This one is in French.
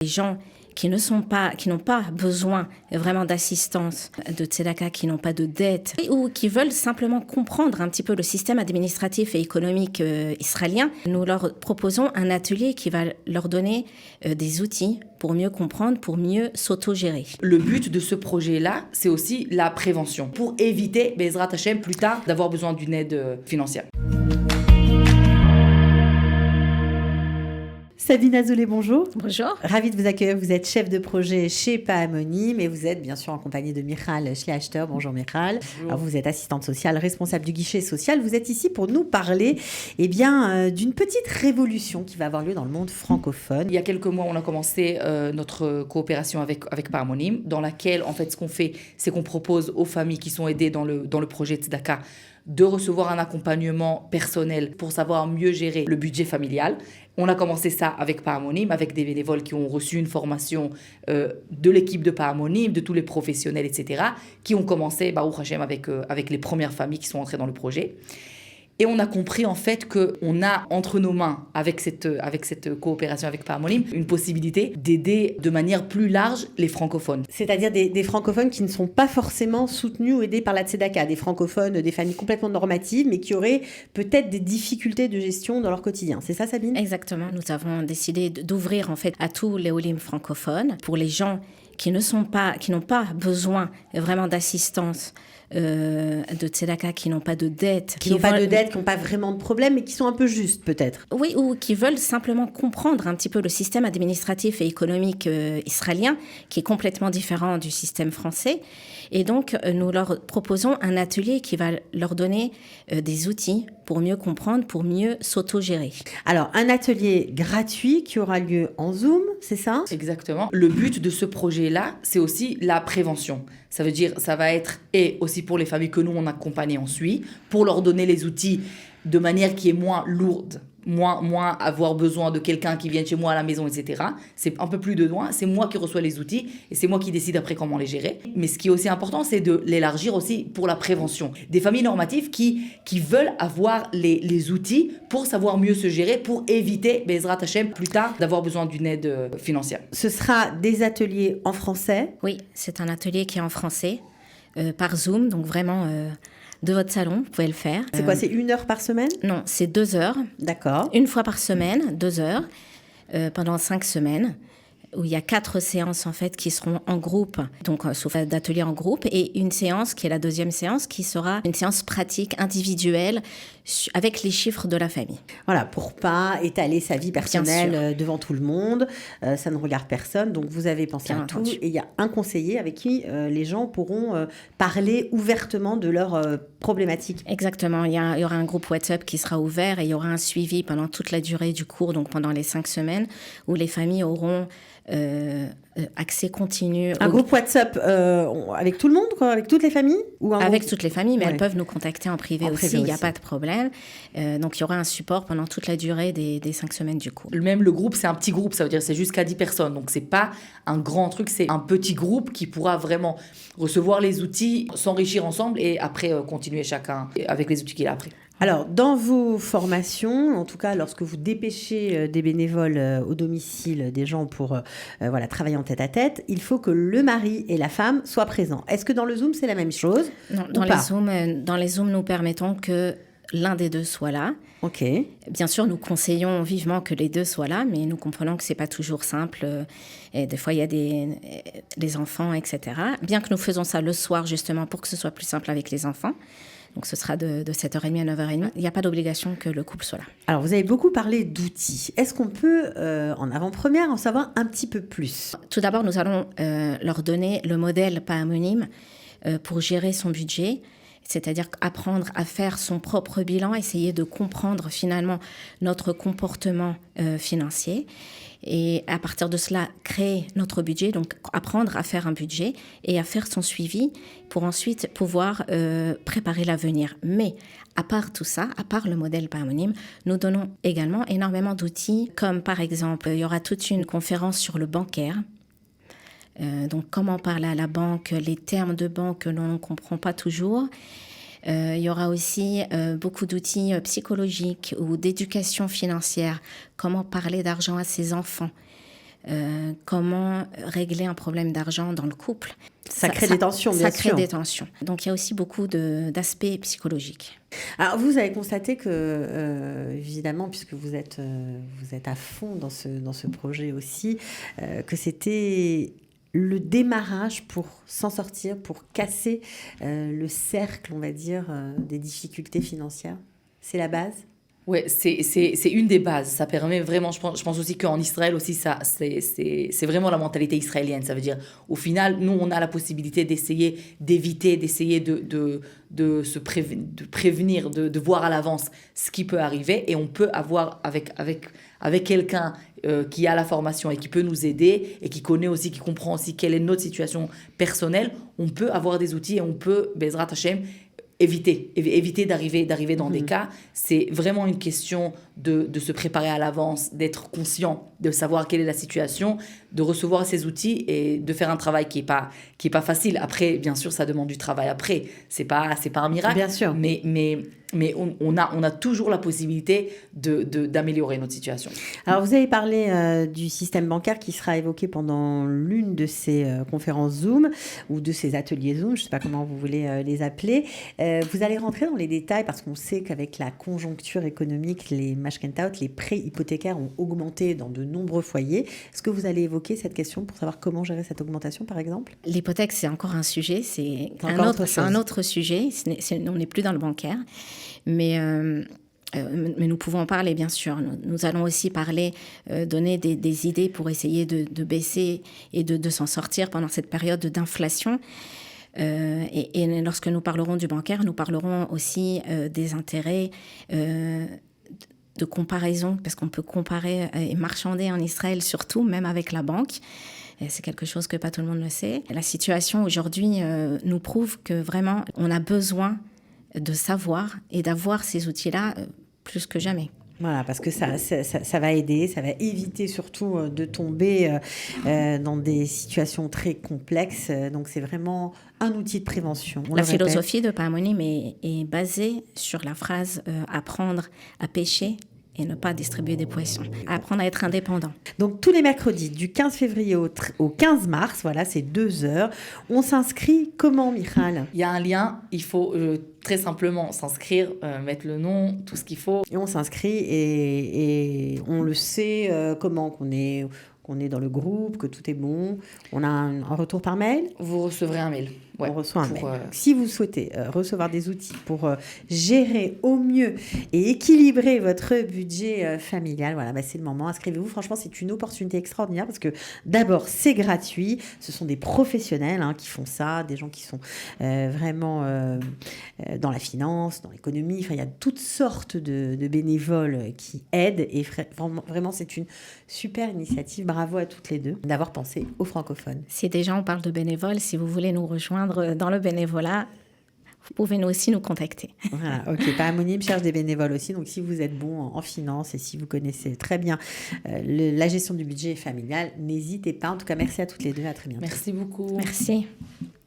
Les gens qui n'ont pas besoin vraiment d'assistance, de tzedaka, qui n'ont pas de dette, ou qui veulent simplement comprendre un petit peu le système administratif et économique israélien, nous leur proposons un atelier qui va leur donner des outils pour mieux comprendre, pour mieux s'auto-gérer. Le but de ce projet-là, c'est aussi la prévention, pour éviter, Bezrat Hashem, plus tard, d'avoir besoin d'une aide financière. Sabine Azoulay, bonjour. Bonjour. Ravie de vous accueillir. Vous êtes chef de projet chez Pahamonim et vous êtes bien sûr en compagnie de Michal Schlechter. Bonjour Michal. Alors, vous êtes assistante sociale, responsable du guichet social. Vous êtes ici pour nous parler d'une petite révolution qui va avoir lieu dans le monde francophone. Il y a quelques mois, on a commencé notre coopération avec Pahamonim, dans laquelle, en fait, ce qu'on fait, c'est qu'on propose aux familles qui sont aidées dans le projet Tzedaka de recevoir un accompagnement personnel pour savoir mieux gérer le budget familial. On a commencé ça avec Pahamonim, avec des bénévoles qui ont reçu une formation de l'équipe de Pahamonim, de tous les professionnels, etc., qui ont commencé, Baruch Hashem, avec les premières familles qui sont entrées dans le projet. Et on a compris en fait qu'on a entre nos mains, avec cette coopération avec Pahamonim, une possibilité d'aider de manière plus large les francophones. C'est-à-dire des francophones qui ne sont pas forcément soutenus ou aidés par la Tzedaka, des francophones, des familles complètement normatives, mais qui auraient peut-être des difficultés de gestion dans leur quotidien. C'est ça, Sabine ? Exactement. Nous avons décidé d'ouvrir en fait à tous les Olim francophones, pour les gens qui n'ont pas besoin vraiment d'assistance, de tzedaka, qui n'ont pas de dette. Qui n'ont pas vraiment de problème, mais qui sont un peu justes peut-être. Oui, ou qui veulent simplement comprendre un petit peu le système administratif et économique israélien, qui est complètement différent du système français. Et donc, nous leur proposons un atelier qui va leur donner des outils pour mieux comprendre, pour mieux s'auto-gérer. Alors, un atelier gratuit qui aura lieu en Zoom, c'est ça ? Exactement. Le but de ce projet-là, c'est aussi la prévention. Ça veut dire, ça va être, et aussi pour les familles que nous, on accompagne et on suit, pour leur donner les outils de manière qui est moins lourde, moins avoir besoin de quelqu'un qui vienne chez moi à la maison, etc. C'est un peu plus de loin, c'est moi qui reçois les outils et c'est moi qui décide après comment les gérer. Mais ce qui est aussi important, c'est de l'élargir aussi pour la prévention. Des familles normatives qui veulent avoir les outils pour savoir mieux se gérer, pour éviter, Bezrat Hashem, plus tard, d'avoir besoin d'une aide financière. Ce sera des ateliers en français ? Oui, c'est un atelier qui est en français, par Zoom, donc vraiment... de votre salon, vous pouvez le faire. C'est quoi, c'est 1 heure par semaine ? Non, c'est 2 heures. D'accord. Une fois par semaine, 2 heures, pendant 5 semaines, où il y a 4 séances en fait qui seront en groupe, donc sauf d'ateliers en groupe, et une séance qui est la deuxième séance, qui sera une séance pratique individuelle avec les chiffres de la famille. Voilà, pour pas étaler sa vie personnelle devant tout le monde, ça ne regarde personne, donc vous avez pensé à tout, et il y a un conseiller avec qui les gens pourront parler ouvertement de leurs problématiques. Exactement, il y aura un groupe WhatsApp qui sera ouvert et il y aura un suivi pendant toute la durée du cours, donc pendant les 5 semaines, où les familles auront accès continu. Un groupe WhatsApp avec tout le monde, quoi, avec toutes les familles ou avec toutes les familles, mais elles peuvent nous contacter en privé aussi, il n'y a pas de problème. Donc il y aura un support pendant toute la durée des 5 semaines du cours. Même le groupe, c'est un petit groupe, ça veut dire c'est jusqu'à 10 personnes. Donc c'est pas un grand truc, c'est un petit groupe qui pourra vraiment recevoir les outils, s'enrichir ensemble et après continuer chacun avec les outils qu'il a appris. Alors, dans vos formations, en tout cas, lorsque vous dépêchez des bénévoles au domicile des gens pour travailler en tête-à-tête, il faut que le mari et la femme soient présents. Est-ce que dans le Zoom, c'est la même chose ? Non, dans les Zooms, nous permettons que l'un des deux soit là. Ok. Bien sûr, nous conseillons vivement que les deux soient là, mais nous comprenons que c'est pas toujours simple. Et des fois, il y a des enfants, etc. Bien que nous faisons ça le soir, justement, pour que ce soit plus simple avec les enfants. Donc, ce sera de 7h30 à 9h30. Il n'y a pas d'obligation que le couple soit là. Alors, vous avez beaucoup parlé d'outils. Est-ce qu'on peut, en avant-première, en savoir un petit peu plus ? Tout d'abord, nous allons leur donner le modèle Pahamonim pour gérer son budget, c'est-à-dire apprendre à faire son propre bilan, essayer de comprendre finalement notre comportement financier. Et à partir de cela, créer notre budget, donc apprendre à faire un budget et à faire son suivi pour ensuite pouvoir préparer l'avenir. Mais à part tout ça, à part le modèle Pahamonim, nous donnons également énormément d'outils, comme par exemple, il y aura toute une conférence sur le bancaire. Donc comment parler à la banque, les termes de banque que l'on ne comprend pas toujours. Il y aura aussi beaucoup d'outils psychologiques ou d'éducation financière, comment parler d'argent à ses enfants, comment régler un problème d'argent dans le couple. Ça crée des tensions, bien sûr. Ça crée des tensions. Donc, il y a aussi beaucoup d'aspects psychologiques. Alors, vous avez constaté que, évidemment, puisque vous êtes à fond dans ce projet aussi, que c'était le démarrage pour s'en sortir, pour casser le cercle, on va dire, des difficultés financières. C'est la base ? Ouais, c'est une des bases. Ça permet vraiment, je pense aussi qu'en Israël aussi, c'est vraiment la mentalité israélienne. Ça veut dire, au final, nous, on a la possibilité d'essayer d'éviter, d'essayer de prévenir, de voir à l'avance ce qui peut arriver. Et on peut avoir avec quelqu'un qui a la formation et qui peut nous aider et qui connaît aussi, qui comprend aussi quelle est notre situation personnelle, on peut avoir des outils et on peut, Bezrat Hashem, éviter d'arriver dans des cas. C'est vraiment une question de se préparer à l'avance, d'être conscient, de savoir quelle est la situation, de recevoir ces outils et de faire un travail qui est pas facile. Après, bien sûr, ça demande du travail. Après, c'est pas un miracle. Bien sûr. Mais on a toujours la possibilité d'améliorer notre situation. Alors, vous avez parlé du système bancaire qui sera évoqué pendant l'une de ces conférences Zoom ou de ces ateliers Zoom, je ne sais pas comment vous voulez les appeler. Vous allez rentrer dans les détails parce qu'on sait qu'avec la conjoncture économique, les mashkentaot, les prêts hypothécaires ont augmenté dans de nombreux foyers. Est-ce que vous allez évoquer cette question pour savoir comment gérer cette augmentation, par exemple ? L'hypothèque, c'est encore un sujet, c'est un autre sujet. On n'est plus dans le bancaire. Mais nous pouvons en parler, bien sûr. Nous allons aussi donner des idées pour essayer de baisser et de s'en sortir pendant cette période d'inflation. Et lorsque nous parlerons du bancaire, nous parlerons aussi des intérêts, de comparaison, parce qu'on peut comparer et marchander en Israël, surtout, même avec la banque. Et c'est quelque chose que pas tout le monde le sait. La situation aujourd'hui nous prouve que vraiment, on a besoin de savoir et d'avoir ces outils-là plus que jamais. Voilà, parce que ça va aider, ça va éviter surtout de tomber dans des situations très complexes. Donc, c'est vraiment un outil de prévention. La philosophie de Pahamonim est basée sur la phrase « apprendre à pêcher » et ne pas distribuer des poissons. Apprendre à être indépendant. Donc, tous les mercredis, du 15 février au 15 mars, voilà, c'est 2 heures. On s'inscrit comment, Michal ? Il y a un lien, il faut très simplement s'inscrire, mettre le nom, tout ce qu'il faut. Et on s'inscrit et on le sait comment qu'on est dans le groupe, que tout est bon. On a un retour par mail ? Vous recevrez un mail. Ouais, on reçoit un mail. Si vous souhaitez recevoir des outils pour gérer au mieux et équilibrer votre budget familial, voilà, c'est le moment. Inscrivez-vous. Franchement, c'est une opportunité extraordinaire parce que d'abord, c'est gratuit. Ce sont des professionnels qui font ça, des gens qui sont vraiment dans la finance, dans l'économie. Enfin, il y a toutes sortes de bénévoles qui aident et vraiment, c'est une super initiative. Bravo à toutes les deux d'avoir pensé aux francophones. Si déjà on parle de bénévoles, si vous voulez nous rejoindre dans le bénévolat, vous pouvez aussi nous contacter. Voilà, ok. Pahamonim cherche des bénévoles aussi. Donc, si vous êtes bon en finance et si vous connaissez très bien la gestion du budget familial, n'hésitez pas. En tout cas, merci à toutes les deux. À très bientôt. Merci beaucoup. Merci.